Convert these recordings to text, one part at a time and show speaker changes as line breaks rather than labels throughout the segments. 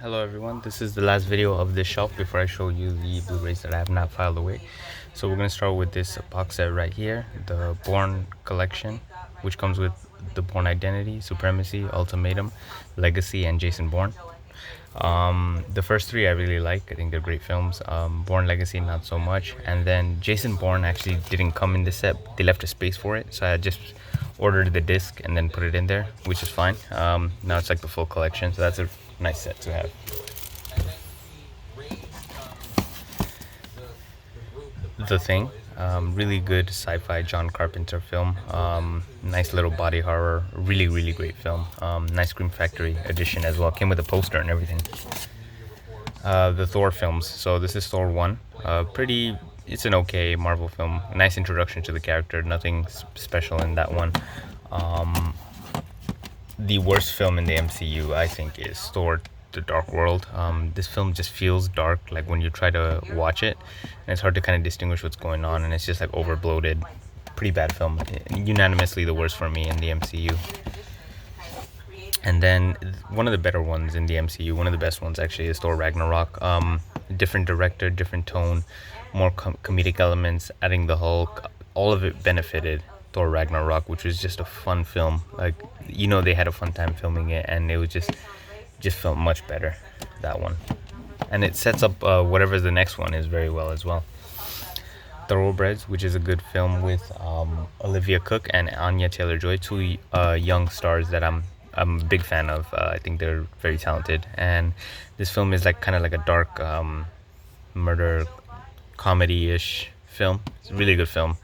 Hello everyone, this is the last video of this shelf before I show you the Blu-rays that I have not filed away. So we're going to start with this box set right here, the Bourne collection, which comes with the Bourne Identity, Supremacy, Ultimatum, Legacy, and Jason Bourne. The first three I really like. I think they're great films. Bourne Legacy not so much, and then Jason Bourne actually didn't come in this set. They left a space for it, so I just ordered the disc and then put it in there, which is fine. Now it's like the full collection, so that's a nice set to have. The Thing, really good sci-fi John Carpenter film. Nice little body horror, really great film. Nice Scream Factory edition as well, came with a poster and everything. The Thor films, so this is Thor 1. It's an okay Marvel film, nice introduction to the character, nothing special in that one. The worst film in the MCU I think is Thor The Dark World. This film just feels dark, like when you try to watch it, and it's hard to kind of distinguish what's going on, and it's just like over bloated. Pretty bad film, unanimously the worst for me in the MCU. And then one of the better ones in the MCU, one of the best ones actually, is Thor Ragnarok. Different director, different tone, more comedic elements, adding the Hulk, all of it benefited Thor Ragnarok, which was just a fun film. Like, they had a fun time filming it, and it was just felt much better, that one. And it sets up whatever the next one is very well as well. Thoroughbreds, which is a good film with Olivia Cooke and Anya Taylor-Joy, two young stars that I'm a big fan of. I think they're very talented, and this film is kind of like a dark murder comedy-ish film. It's a really good film.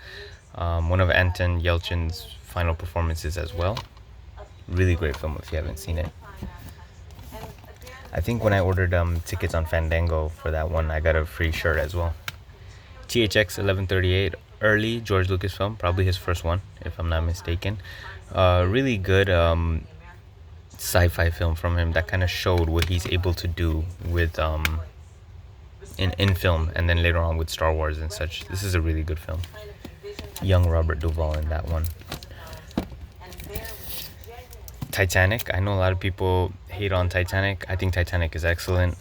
One of Anton Yelchin's final performances as well. Really great film if you haven't seen it. I think when I ordered tickets on Fandango for that one, I got a free shirt as well. THX 1138, early George Lucas film, probably his first one if I'm not mistaken. Really good sci-fi film from him that kind of showed what he's able to do with in film, and then later on with Star Wars and such. This is a really good film. Young Robert Duvall in that one. Titanic. I know a lot of people hate on Titanic. I think Titanic is excellent.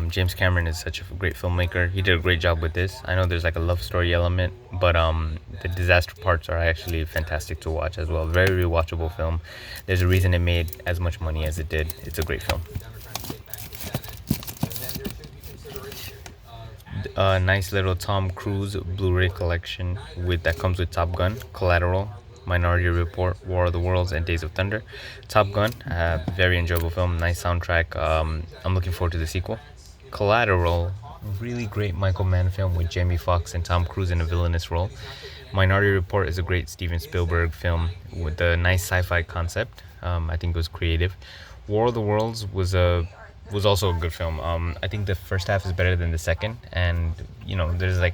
James Cameron is such a great filmmaker. He did a great job with this. I know there's a love story element, but the disaster parts are actually fantastic to watch as well. Very rewatchable film. There's a reason it made as much money as it did. It's a great film. A nice little Tom Cruise Blu-ray collection that comes with Top Gun, Collateral, Minority Report, War of the Worlds, and Days of Thunder. Top Gun, very enjoyable film, nice soundtrack. I'm looking forward to the sequel. Collateral, really great Michael Mann film with Jamie Foxx and Tom Cruise in a villainous role. Minority Report is a great Steven Spielberg film with a nice sci-fi concept. I think it was creative. War of the Worlds was also a good film. I think the first half is better than the second, and there's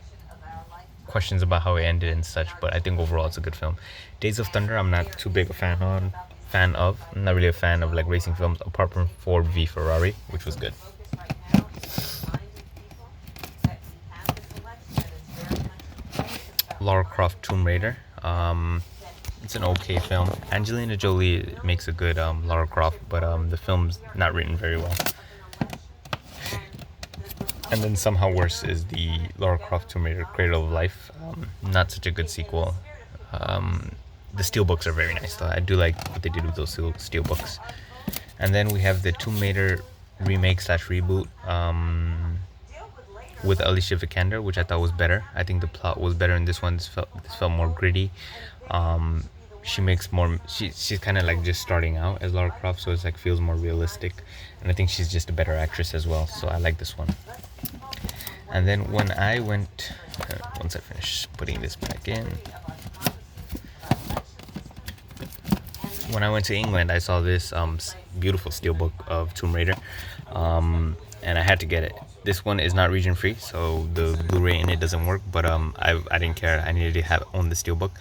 questions about how it ended and such, but I think overall it's a good film. Days of Thunder, I'm not too big a fan of. I'm not really a fan of racing films, apart from Ford v Ferrari, which was good. Lara Croft Tomb Raider. It's an okay film. Angelina Jolie makes a good Lara Croft, but the film's not written very well. And then somehow worse is the Lara Croft Tomb Raider Cradle of Life. Not such a good sequel. The steelbooks are very nice though. I do like what they did with those steelbooks. And then we have the Tomb Raider remake / reboot with Alicia Vikander, which I thought was better. I think the plot was better in this one. This felt more gritty. She makes more. She's kind of just starting out as Lara Croft, so it's feels more realistic. And I think she's just a better actress as well. So I like this one. And then when I went, once I finish putting this back in, when I went to England, I saw this beautiful steelbook of Tomb Raider, and I had to get it. This one is not region free, so the Blu-ray in it doesn't work, but I didn't care. I needed to own the steelbook.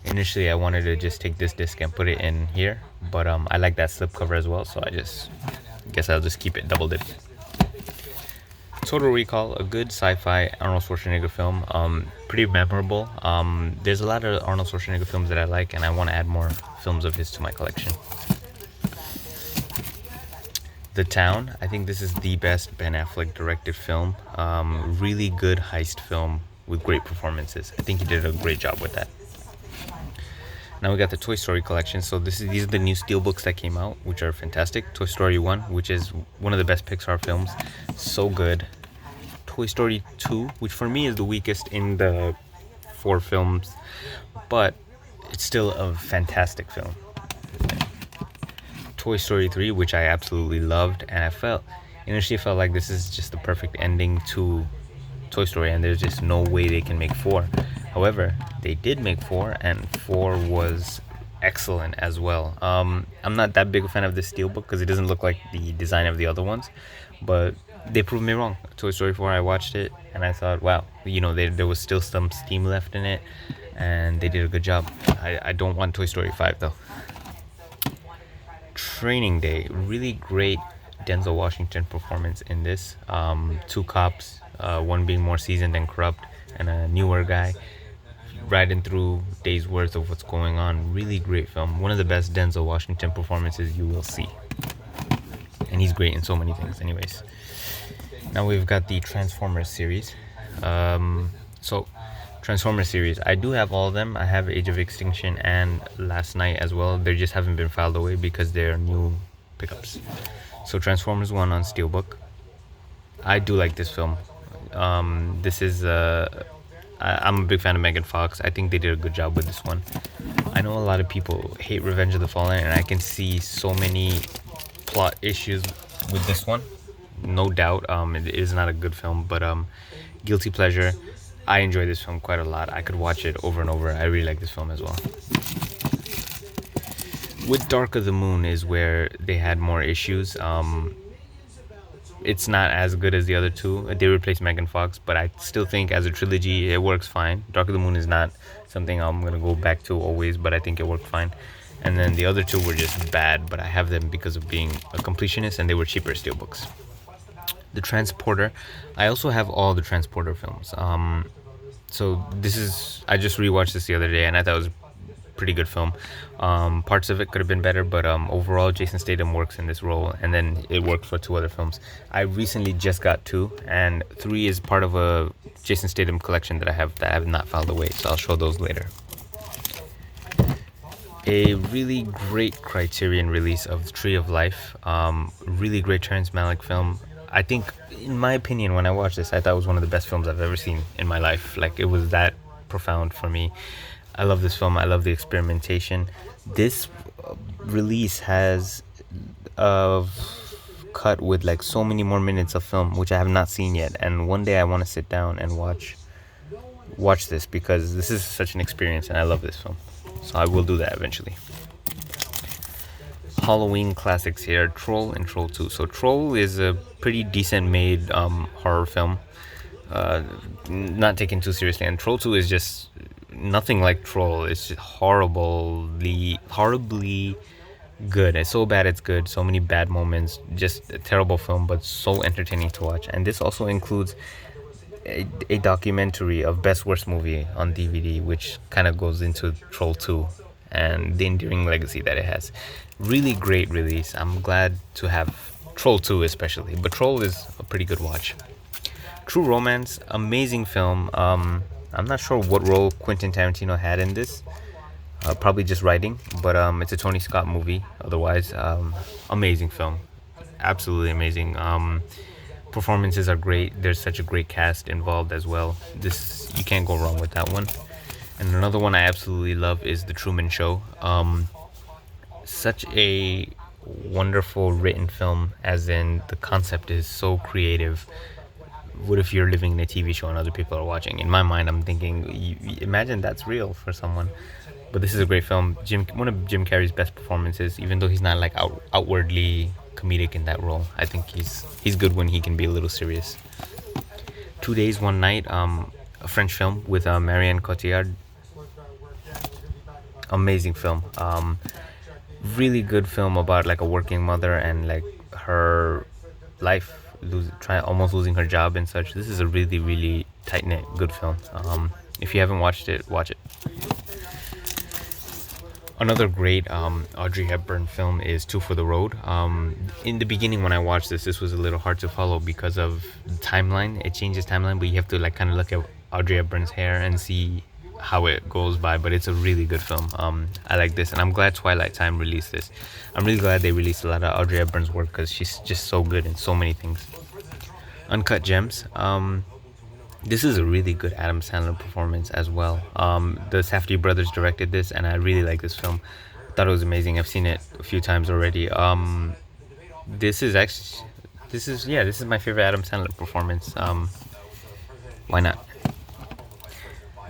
Initially, I wanted to just take this disc and put it in here, but I like that slipcover as well, so I guess I'll just keep it, double dip. Total Recall, a good sci-fi Arnold Schwarzenegger film, pretty memorable. There's a lot of Arnold Schwarzenegger films that I like, and I want to add more films of his to my collection. The Town. I think this is the best Ben Affleck directed film. Really good heist film with great performances. I think he did a great job with that. Now we got the Toy Story collection. So these are the new Steelbooks that came out, which are fantastic. Toy Story 1, which is one of the best Pixar films. So good. Toy Story 2, which for me is the weakest in the 4 films, but it's still a fantastic film. Toy Story 3, which I absolutely loved, and I initially felt like this is just the perfect ending to Toy Story, and there's just no way they can make 4. However, they did make 4, and 4 was excellent as well. I'm not that big a fan of this Steelbook because it doesn't look like the design of the other ones, but they proved me wrong. Toy Story 4, I watched it, and I thought, wow, there was still some steam left in it, and they did a good job. I don't want Toy Story 5, though. Training Day, really great Denzel Washington performance in this. 2 cops, one being more seasoned and corrupt, and a newer guy riding through days worth of what's going on. Really great film. One of the best Denzel Washington performances you will see. And he's great in so many things anyways. Now we've got the Transformers series. Transformers series, I do have all of them. I have Age of Extinction and Last Night as well. They just haven't been filed away because they're new pickups. So Transformers 1 on Steelbook. I do like this film. This is I'm a big fan of Megan Fox. I think they did a good job with this one. I know a lot of people hate Revenge of the Fallen, and I can see so many plot issues with this one. No doubt, it is not a good film, but guilty pleasure. I enjoy this film quite a lot. I could watch it over and over. I really like this film as well. With Dark of the Moon is where they had more issues. It's not as good as the other two. They replaced Megan Fox, but I still think as a trilogy it works fine. Dark of the Moon is not something I'm going to go back to always, but I think it worked fine. And then the other two were just bad, but I have them because of being a completionist, and they were cheaper Steelbooks. The Transporter. I also have all the Transporter films. So I just rewatched this the other day, and I thought it was a pretty good film. Parts of it could have been better, but overall Jason Statham works in this role, and then it worked for 2 other films. I recently just got 2, and 3 is part of a Jason Statham collection that I have not filed away, so I'll show those later. A really great Criterion release of Tree of Life. Really great Terrence Malick film. I think, in my opinion, when I watched this, I thought it was one of the best films I've ever seen in my life. Like, it was that profound for me. I love this film. I love the experimentation. This release has a cut with like so many more minutes of film, which I have not seen yet. And one day I want to sit down and watch this, because this is such an experience, and I love this film. So I will do that eventually. Halloween classics here, Troll and Troll 2. So Troll is a pretty decent made horror film, not taken too seriously, and Troll 2 is just nothing like Troll. It's just horribly good. It's so bad it's good. So many bad moments. Just a terrible film, but so entertaining to watch. And this also includes a documentary of Best Worst Movie on DVD, which kind of goes into Troll 2 and the enduring legacy that it has. Really great release. I'm glad to have Troll 2 especially, but Troll is a pretty good watch. True Romance, amazing film. I'm not sure what role Quentin Tarantino had in this. Probably just writing, but it's a Tony Scott movie. Otherwise, amazing film. Absolutely amazing. Performances are great. There's such a great cast involved as well. You can't go wrong with that one. And another one I absolutely love is The Truman Show. Such a wonderful written film, as in the concept is so creative. What if you're living in a TV show and other people are watching? In my mind, I'm thinking, imagine that's real for someone. But this is a great film. One of Jim Carrey's best performances, even though he's not like outwardly comedic in that role. I think he's good when he can be a little serious. 2 Days, One Night, a French film with Marianne Cotillard. Amazing film. Really good film about like a working mother and like her life, almost losing her job and such. This is a really, really tight-knit, good film. If you haven't watched it, watch it. Another great Audrey Hepburn film is Two for the Road. In the beginning, when I watched this was a little hard to follow because of the timeline. It changes timeline, but you have to like kind of look at Audrey Hepburn's hair and see how it goes by. But it's a really good film. I like this, and I'm glad Twilight Time released this. I'm really glad they released a lot of Audrey Hepburn's work because she's just so good in so many things. Uncut Gems. This is a really good Adam Sandler performance as well. The Safdie brothers directed this, and I really like this film. Thought it was amazing. I've seen it a few times already. This is actually, this is my favorite Adam Sandler performance. Why not?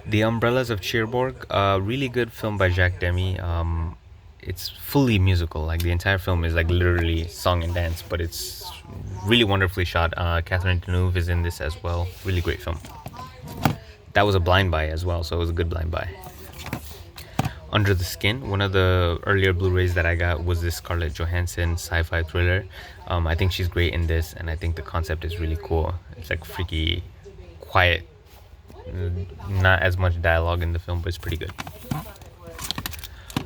The Umbrellas of Cherbourg, really good film by Jacques Demy. It's fully musical. Like the entire film is like literally song and dance, but it's really wonderfully shot. Catherine Deneuve is in this as well. Really great film. That was a blind buy as well, so it was a good blind buy. Under the Skin, one of the earlier Blu-rays that I got was this Scarlett Johansson sci-fi thriller. I think she's great in this, and I think the concept is really cool. It's like freaky, quiet, not as much dialogue in the film, but it's pretty good.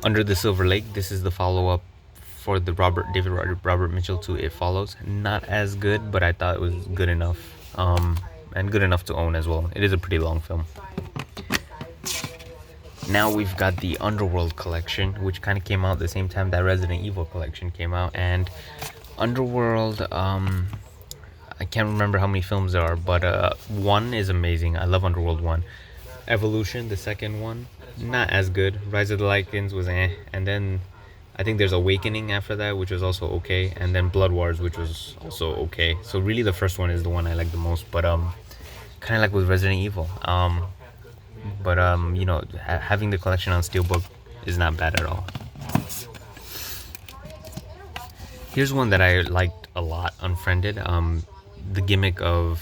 Under the Silver Lake, this is the follow-up for the Robert Mitchell to It Follows. Not as good, but I thought it was good enough, and good enough to own as well. It is a pretty long film. Now we've got the Underworld collection, which kind of came out at the same time that Resident Evil collection came out. And Underworld, I can't remember how many films there are, but 1 is amazing. I love Underworld 1. Evolution, the second one, not as good. Rise of the Lycans was and then I think there's Awakening after that, which was also okay, and then Blood Wars, which was also okay. So really the first one is the one I like the most, but kind of like with Resident Evil. But you know, having the collection on Steelbook is not bad at all. Here's one that I liked a lot, Unfriended. The gimmick of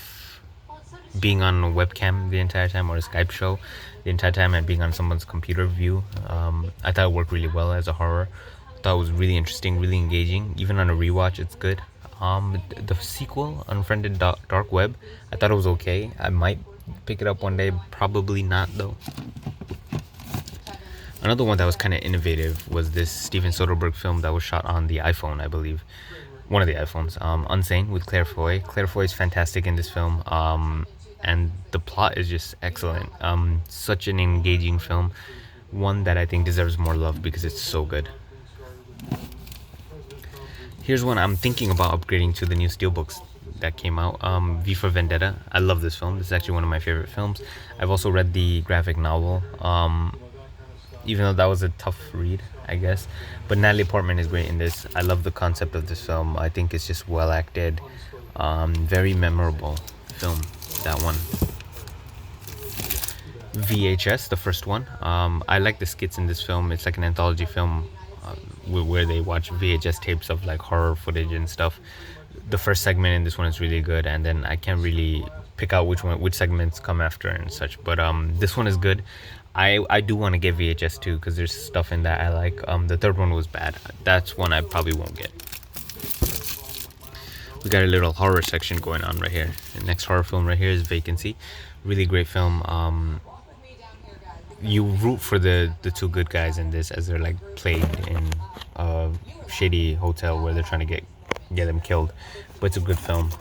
being on a webcam the entire time, or a Skype show the entire time, and being on someone's computer view. I thought it worked really well as a horror. I thought it was really interesting, really engaging. Even on a rewatch, it's good. The sequel, Unfriended Dark Web, I thought it was okay. I might pick it up one day, probably not though. Another one that was kind of innovative was this Steven Soderbergh film that was shot on the iPhone, I believe. One of the iPhones. Unsane with Claire Foy. Claire Foy is fantastic in this film. And the plot is just excellent. Such an engaging film. One that I think deserves more love because it's so good. Here's one I'm thinking about upgrading to the new Steelbooks that came out. V for Vendetta. I love this film. This is actually one of my favorite films. I've also read the graphic novel. Even though that was a tough read, I guess. But Natalie Portman is great in this. I love the concept of this film. I think it's just well acted. Very memorable film, that one. VHS, the first one. I like the skits in this film. It's like an anthology film where they watch VHS tapes of like horror footage and stuff. The first segment in this one is really good, and then I can't really pick out which segments come after and such. But this one is good. I do want to get VHS too because there's stuff in that I like. The third one was bad. That's one I probably won't get. We got a little horror section going on right here. The next horror film right here is Vacancy. Really great film. You root for the two good guys in this as they're like plagued in a shady hotel where they're trying to get them killed. But it's a good film.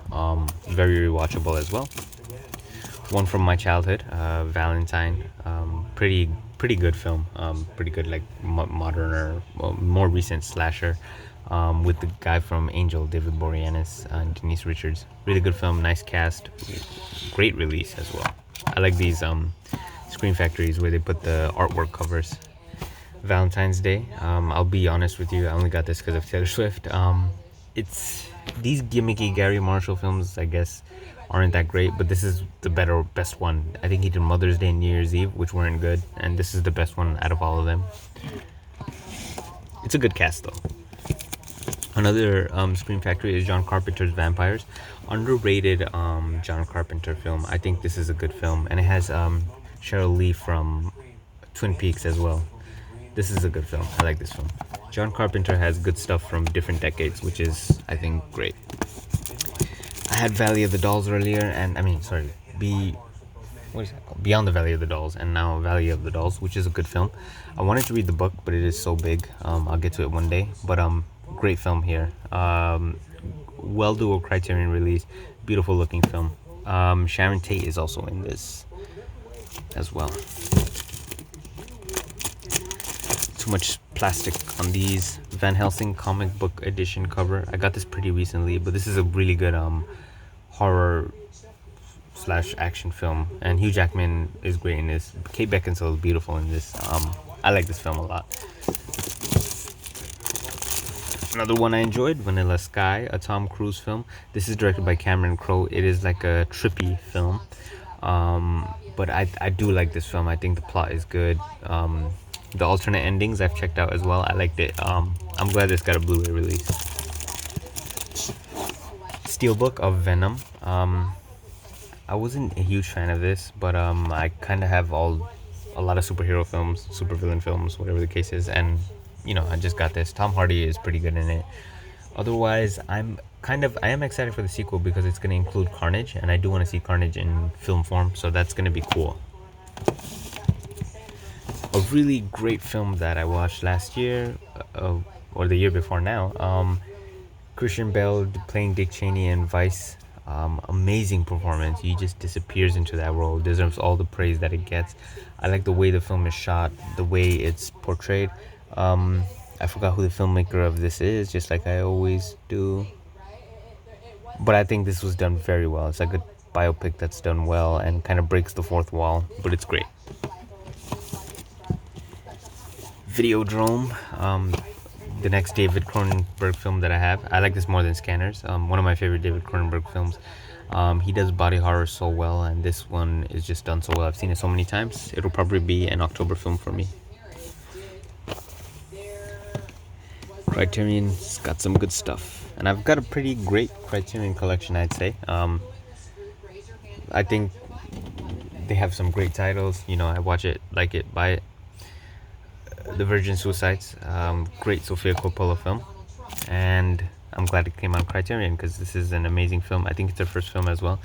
Very rewatchable as well. One from my childhood, Valentine. Pretty good film. Pretty good, like modern or more recent slasher. With the guy from Angel, David Boreanaz, and Denise Richards. Really good film, nice cast, great release as well. I like these Screen Factories where they put the artwork covers. Valentine's Day. I'll be honest with you, I only got this because of Taylor Swift. It's these gimmicky Gary Marshall films, I guess, aren't that great, but this is the best one. I think he did Mother's Day and New Year's Eve, which weren't good, and this is the best one out of all of them. It's a good cast though. Another Scream Factory is John Carpenter's Vampires. Underrated John Carpenter film. I think this is a good film, and it has Cheryl Lee from Twin Peaks as well. This is a good film. I like this film. John Carpenter has good stuff from different decades, which is, I think, great. I had Valley of the Dolls earlier, and what is that called? Beyond the Valley of the Dolls, and now Valley of the Dolls, which is a good film. I wanted to read the book, but it is so big. I'll get to it one day. But great film here. Well-do Criterion release. Beautiful looking film. Sharon Tate is also in this as well. Too much plastic on these. Van Helsing comic book edition cover. I got this pretty recently, but this is a really good horror / action film, and Hugh Jackman is great in this. Kate Beckinsale is beautiful in this. I like this film a lot. Another one I enjoyed, Vanilla Sky, a Tom Cruise film. This is directed by Cameron Crowe. It is like a trippy film, but I do like this film. I think the plot is good. The alternate endings I've checked out as well. I liked it. I'm glad this got a Blu-ray release. Steelbook of Venom. I wasn't a huge fan of this, but I kind of have a lot of superhero films, supervillain films, whatever the case is, and I just got this. Tom Hardy is pretty good in it. Otherwise, I am excited for the sequel because it's going to include Carnage, and I do want to see Carnage in film form, so that's going to be cool. A really great film that I watched last year, or the year before now, Christian Bale playing Dick Cheney in Vice. Amazing performance. He just disappears into that role. Deserves all the praise that it gets. I like the way the film is shot, the way it's portrayed. I forgot who the filmmaker of this is, just like I always do, but I think this was done very well. It's like a biopic that's done well and kind of breaks the fourth wall, but it's great. Videodrome, the next David Cronenberg film that I have. I like this more than Scanners. One of my favorite David Cronenberg films. He does body horror so well, and this one is just done so well. I've seen it so many times. It'll probably be an October film for me. Criterion's got some good stuff, and I've got a pretty great Criterion collection, I'd say. I think they have some great titles. I watch it, like it, buy it. The Virgin Suicides, great Sofia Coppola film, and I'm glad it came on Criterion because this is an amazing film. I think it's her first film as well.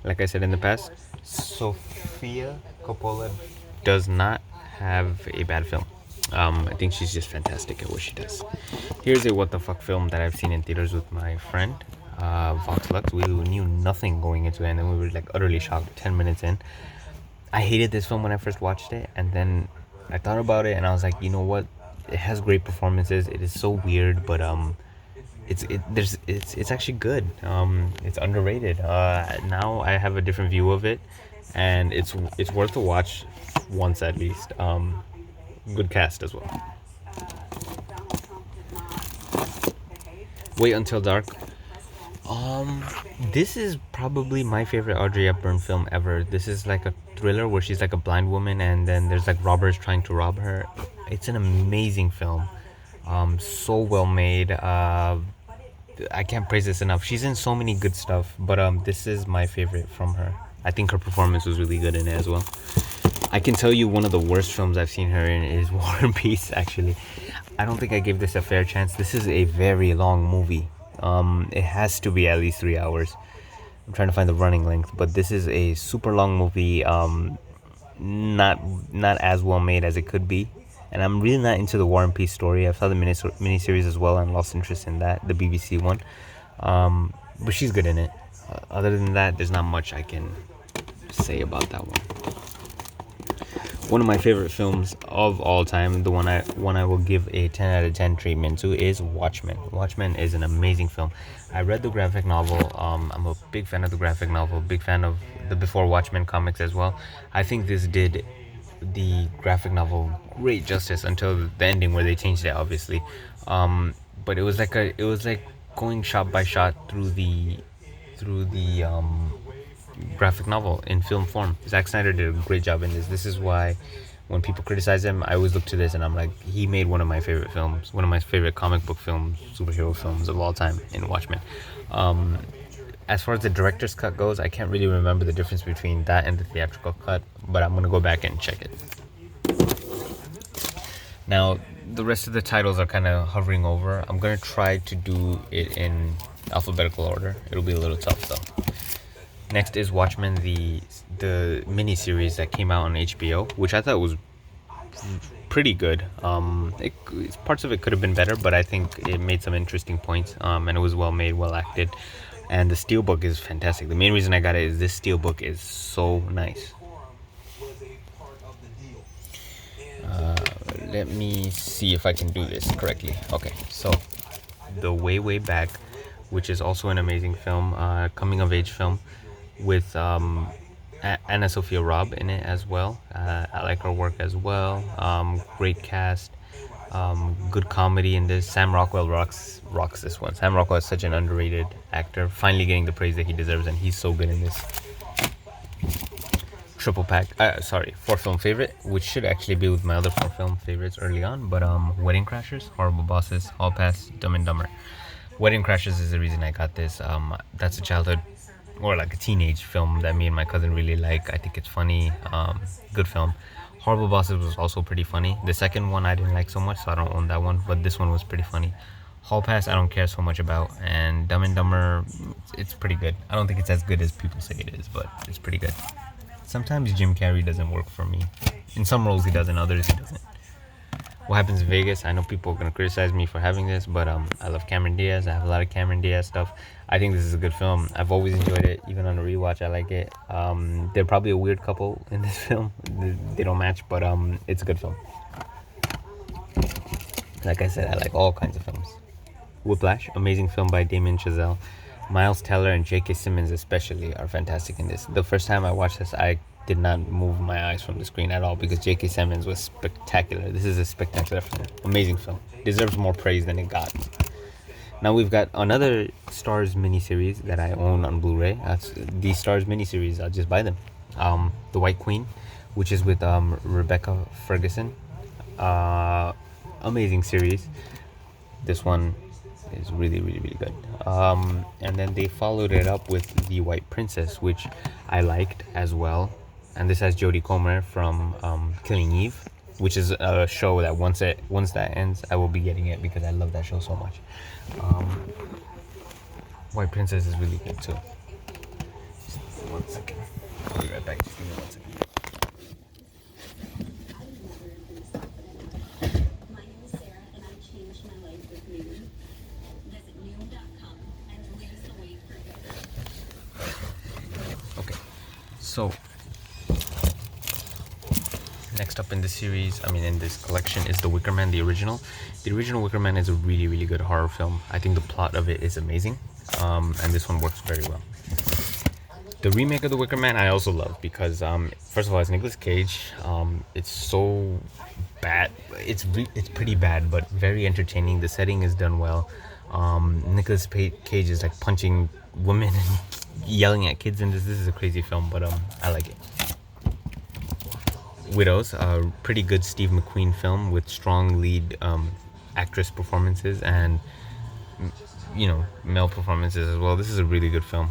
Like I said in the past, Sofia Coppola does not have a bad film. I think she's just fantastic at what she does. Here's a what the fuck film that I've seen in theaters with my friend, Vox Lux. We knew nothing going into it, and then we were like utterly shocked 10 minutes in. I hated this film when I first watched it, and then I thought about it and I was like, you know what? It has great performances. It is so weird, but it's actually good. It's underrated. Now I have a different view of it, and it's worth a watch once at least. Good cast as well. Wait Until Dark. This is probably my favorite Audrey Hepburn film ever. This is like a thriller where she's like a blind woman, and then there's like robbers trying to rob her. It's an amazing film. So well made. I can't praise this enough. She's in so many good stuff, but this is my favorite from her. I think her performance was really good in it as well. I can tell you one of the worst films I've seen her in is War and Peace, actually. I don't think I gave this a fair chance. This is a very long movie. It has to be at least 3 hours. I'm trying to find the running length, but this is a super long movie. Not as well made as it could be. And I'm really not into the War and Peace story. I saw the miniseries as well and lost interest in that, the BBC one. But she's good in it. Other than that, there's not much I can say about that one. One of my favorite films of all time, the one I will give a 10 out of 10 treatment to, is Watchmen. Watchmen is an amazing film. I read the graphic novel. I'm a big fan of the graphic novel, big fan of the Before Watchmen comics as well. I think this did the graphic novel great justice until the ending where they changed it, obviously. But it was like going shot by shot through the graphic novel in film form. Zack Snyder did a great job in this. This is why when people criticize him, I always look to this and I'm like, he made one of my favorite films, one of my favorite comic book films, superhero films of all time in Watchmen. As far as the director's cut goes, I can't really remember the difference between that and the theatrical cut, but I'm going to go back and check it. Now, the rest of the titles are kind of hovering over. I'm going to try to do it in alphabetical order. It'll be a little tough though. Next is Watchmen, the mini series that came out on HBO, which I thought was pretty good. Parts of it could have been better, but I think it made some interesting points. And it was well made, well acted, and the Steelbook is fantastic. The main reason I got it is this Steelbook is so nice. Let me see if I can do this correctly. Okay, so The Way Back, which is also an amazing film, coming of age film with Anna Sophia Robb in it as well. I like her work as well. Great cast, good comedy in this. Sam Rockwell rocks this one. Sam Rockwell is such an underrated actor, finally getting the praise that he deserves, and he's so good in this. Triple pack, fourth film favorite, which should actually be with my other four film favorites early on, but Wedding Crashers, Horrible Bosses, Hall Pass, Dumb and Dumber. Wedding Crashers is the reason I got this. That's a childhood or like a teenage film that me and my cousin really like. I think it's funny, good film. Horrible Bosses was also pretty funny. The second one I didn't like so much, so I don't own that one, but this one was pretty funny. Hall Pass I don't care so much about, and Dumb and Dumber, it's pretty good. I don't think it's as good as people say it is, but it's pretty good. Sometimes Jim Carrey doesn't work for me. In some roles he does, in others he doesn't. What Happens in Vegas, I know people are going to criticize me for having this, but I love Cameron Diaz. I have a lot of Cameron Diaz stuff. I think this is a good film. I've always enjoyed it. Even on a rewatch, I like it. They're probably a weird couple in this film. They don't match, but it's a good film. Like I said, I like all kinds of films. Whiplash, amazing film by Damien Chazelle. Miles Teller and J.K. Simmons especially are fantastic in this. The first time I watched this, I did not move my eyes from the screen at all because J.K. Simmons was spectacular. This is a spectacular film. Amazing film. Deserves more praise than it got. Now we've got another Stars miniseries that I own on Blu-ray. These Stars miniseries, I'll just buy them. The White Queen, which is with Rebecca Ferguson. Amazing series. This one is really, really, really good. And then they followed it up with The White Princess, which I liked as well. And this has Jodie Comer from Killing Eve, which is a show that once that ends, I will be getting it because I love that show so much. White Princess is really good too. Just 1 second. I'll be right back. Just give me 1 second. So, next up in this series, in this collection, is The Wicker Man, the original. The original Wicker Man is a really, really good horror film. I think the plot of it is amazing, and this one works very well. The remake of The Wicker Man I also love because, first of all, it's Nicolas Cage. It's so bad. It's pretty bad, but very entertaining. The setting is done well. Nicolas Cage is like punching women and yelling at kids in this. This is a crazy film, but I like it. Widows, a pretty good Steve McQueen film with strong lead actress performances and male performances as well. This is a really good film.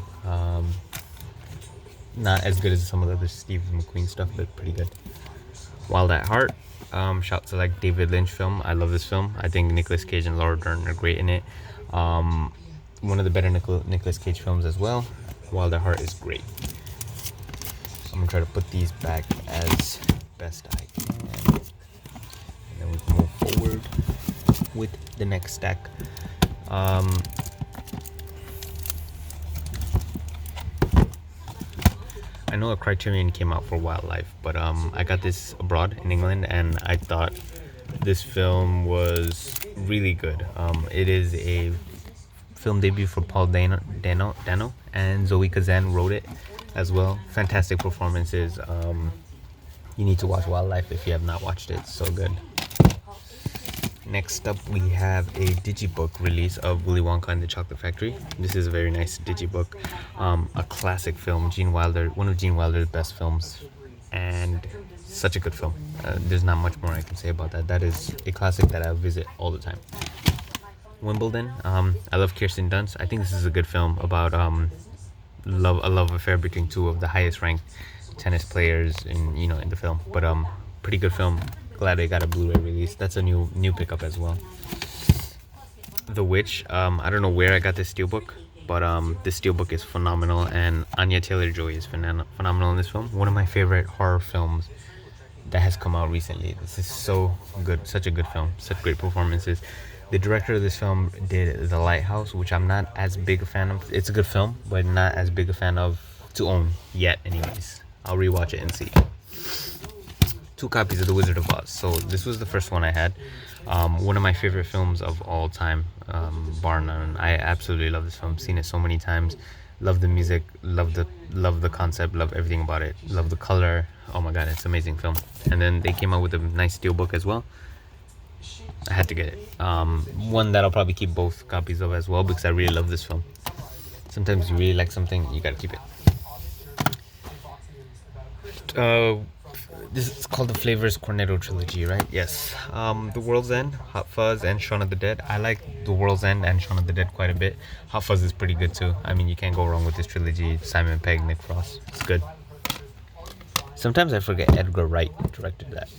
Not as good as some of the other Steve McQueen stuff, but pretty good. Wild at Heart, shout to like David Lynch film. I love this film. I think Nicolas Cage and Laura Dern are great in it. One of the better Nicolas Cage films as well. Wild at Heart is great. I'm gonna try to put these back as best I can, and then we can move forward with the next stack. I know a Criterion came out for Wildlife, but I got this abroad in England, and I thought this film was really good. It is a film debut for Paul Dano, and Zoe Kazan wrote it as well. Fantastic performances. You need to watch Wildlife if you have not watched it. It's so good. Next up, we have a digibook release of Willy Wonka and the Chocolate Factory. This is a very nice digibook. A classic film. Gene Wilder, one of Gene Wilder's best films, and such a good film. There's not much more I can say about that. That is a classic that I visit all the time. Wimbledon. I love Kirsten Dunst. I think this is a good film about a love affair between two of the highest ranked tennis players in the film. But pretty good film. Glad they got a Blu-ray release. That's a new pickup as well. The Witch. I don't know where I got this steelbook, but this Steelbook is phenomenal, and Anya Taylor-Joy is phenomenal in this film. One of my favorite horror films that has come out recently. This is so good, such a good film, such great performances. The director of this film did The Lighthouse, which I'm not as big a fan of. It's a good film, but not as big a fan of to own yet anyways. I'll rewatch it and see. 2 copies of The Wizard of Oz. So this was the first one I had. One of my favorite films of all time, bar none. I absolutely love this film. Seen it so many times. Love the music, love the concept, love everything about it, love the color. Oh my god, it's an amazing film. And then they came out with a nice Steelbook as well. I had to get it. One that I'll probably keep both copies of as well, because I really love this film. Sometimes you really like something, you gotta keep it. This is called the Flavors Cornetto Trilogy, right? Yes. The World's End, Hot Fuzz, and Shaun of the Dead. I like The World's End and Shaun of the Dead quite a bit. Hot Fuzz is pretty good too. I mean, you can't go wrong with this trilogy. Simon Pegg, Nick Frost. It's good. Sometimes I forget Edgar Wright directed that.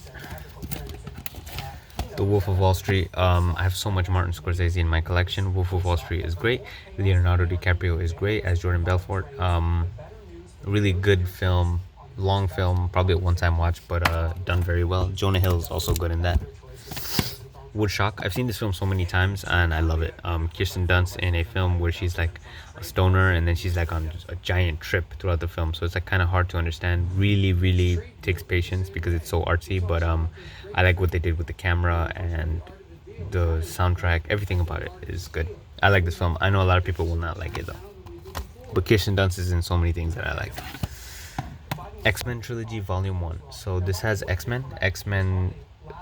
The Wolf of Wall Street. I have so much Martin Scorsese in my collection. Wolf of Wall Street is great. Leonardo DiCaprio is great as Jordan Belfort. Really good film. Long film, probably a one-time watch, but done very well. Jonah Hill is also good in that. Woodstock. I've seen this film so many times and I love it. Kirsten Dunst in a film where she's like a stoner and then she's like on a giant trip throughout the film, so it's like kind of hard to understand. Really takes patience because it's so artsy, but I like what they did with the camera and the soundtrack. Everything about it is good. I like this film. I know a lot of people will not like it though, but Kirsten Dunst is in so many things that I like. XMen Trilogy Volume 1. So this has X-Men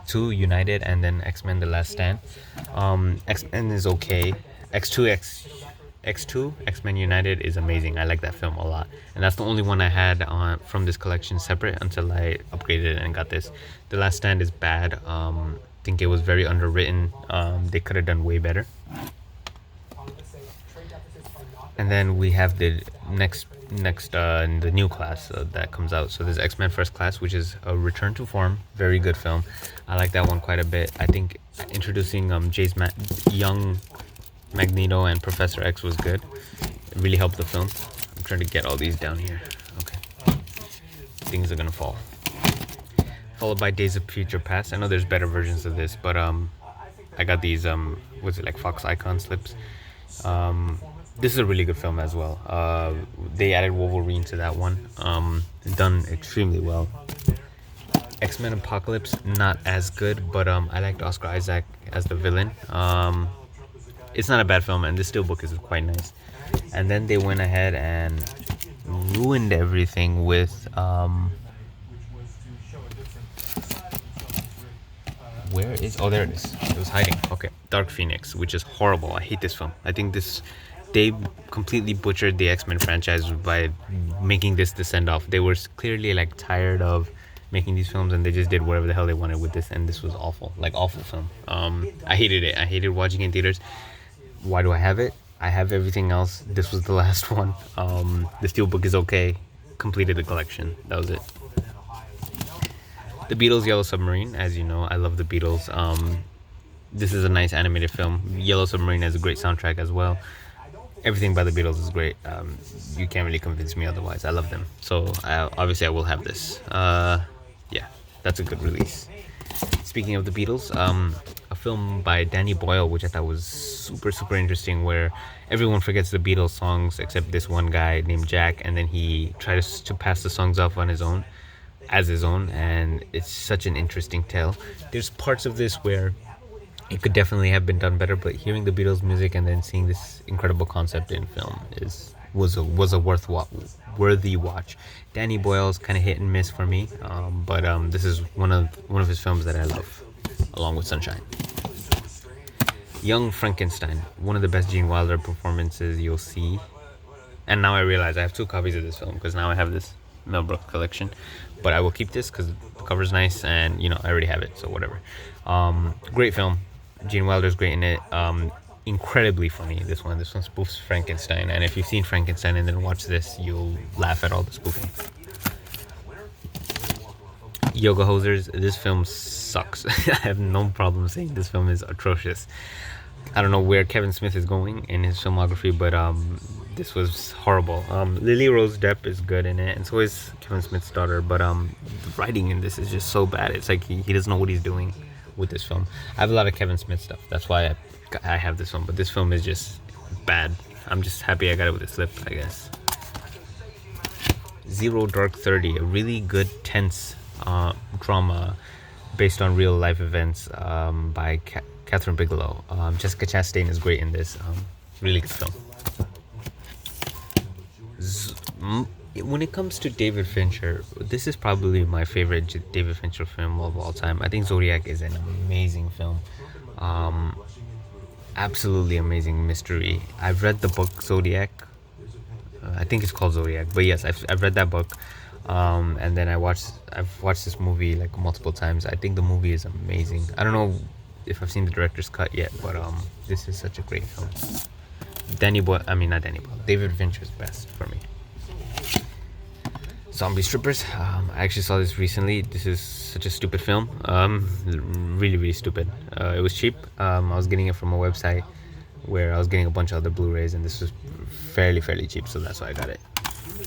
2 United, and then X-Men The Last Stand. X-Men is okay. X2 X-Men United is amazing. I like that film a lot, and that's the only one I had from this collection separate until I upgraded it and got this. The Last Stand is bad. I think it was very underwritten. They could have done way better. And then we have the next the new class that comes out. So there's X-Men First Class, which is a return to form. Very good film. I like that one quite a bit. I think introducing young Magneto and Professor X was good. It really helped the film. I'm trying to get all these down here. Okay. Things are gonna fall. Followed by Days of Future Past. I know there's better versions of this, but I got these what's it, like Fox Icon slips. This is a really good film as well. They added Wolverine to that one. Done extremely well. XMen Apocalypse, not as good, but I liked Oscar Isaac as the villain. It's not a bad film, and this Steelbook is quite nice. And then they went ahead and ruined everything with where is, oh there it is, it was hiding. Okay, Dark Phoenix, which is horrible. I hate this film. I think they completely butchered the X-Men franchise by making this the send-off. They were clearly like tired of making these films, and they just did whatever the hell they wanted with this, and this was awful, like awful film. I hated it. I hated watching it in theaters. Why do I have it? I have everything else. This was the last one. The Steelbook is okay. Completed the collection. That was it. The Beatles Yellow Submarine. As you know, I love the Beatles. This is a nice animated film. Yellow Submarine has a great soundtrack as well. Everything by the Beatles is great. You can't really convince me otherwise. I love them. So obviously I will have this. Yeah, that's a good release. Speaking of the Beatles, a film by Danny Boyle, which I thought was super interesting, where everyone forgets the Beatles songs except this one guy named Jack, and then he tries to pass the songs off on his own, and it's such an interesting tale. There's parts of this where it could definitely have been done better, but hearing the Beatles music and then seeing this incredible concept in film was a worthy watch. Danny Boyle's kind of hit and miss for me, but this is one of his films that I love, along with Sunshine. Young Frankenstein, one of the best Gene Wilder performances you'll see. And now I realize I have 2 copies of this film, because now I have this Mel Brooks collection, but I will keep this because the cover's nice, and you know I already have it, so whatever. Great film. Gene Wilder's great in it. Incredibly funny. This one spoofs Frankenstein, and if you've seen Frankenstein and then watch this, you'll laugh at all the spoofing. Yoga Hosers. This film sucks. I have no problem saying this film is atrocious. I don't know where Kevin Smith is going in his filmography, but this was horrible. Lily Rose Depp is good in it, and so is Kevin Smith's daughter. But the writing in this is just so bad. It's like he doesn't know what he's doing with this film. I have a lot of Kevin Smith stuff. That's why I have this film. But this film is just bad. I'm just happy I got it with a slip, I guess. Zero Dark 30, a really good tense drama based on real life events by Catherine Bigelow. Jessica Chastain is great in this. Really good film. When it comes to David Fincher, this is probably my favorite David Fincher film of all time. I think Zodiac is an amazing film. Absolutely amazing mystery. I've read the book Zodiac. I think it's called Zodiac, but yes, I've read that book. And then I've watched this movie like multiple times. I think the movie is amazing. I don't know if I've seen the director's cut yet, but this is such a great film. David Fincher's best for me. Zombie Strippers. I actually saw this recently. This is such a stupid film. Really, really stupid. It was cheap. I was getting it from a website where I was getting a bunch of other Blu-rays, and this was fairly cheap, so that's why I got it.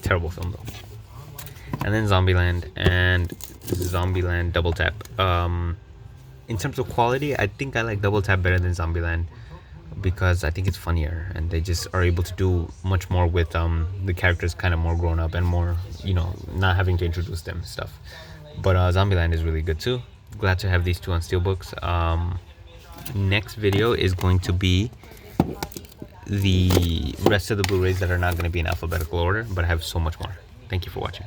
Terrible film though. And then Zombieland and Zombieland Double Tap. In terms of quality, I think I like Double Tap better than Zombieland because I think it's funnier and they just are able to do much more with the characters kind of more grown up and more, not having to introduce them stuff. But Zombieland is really good too. Glad to have these two on Steelbooks. Next video is going to be the rest of the Blu-rays that are not going to be in alphabetical order, but I have so much more. Thank you for watching.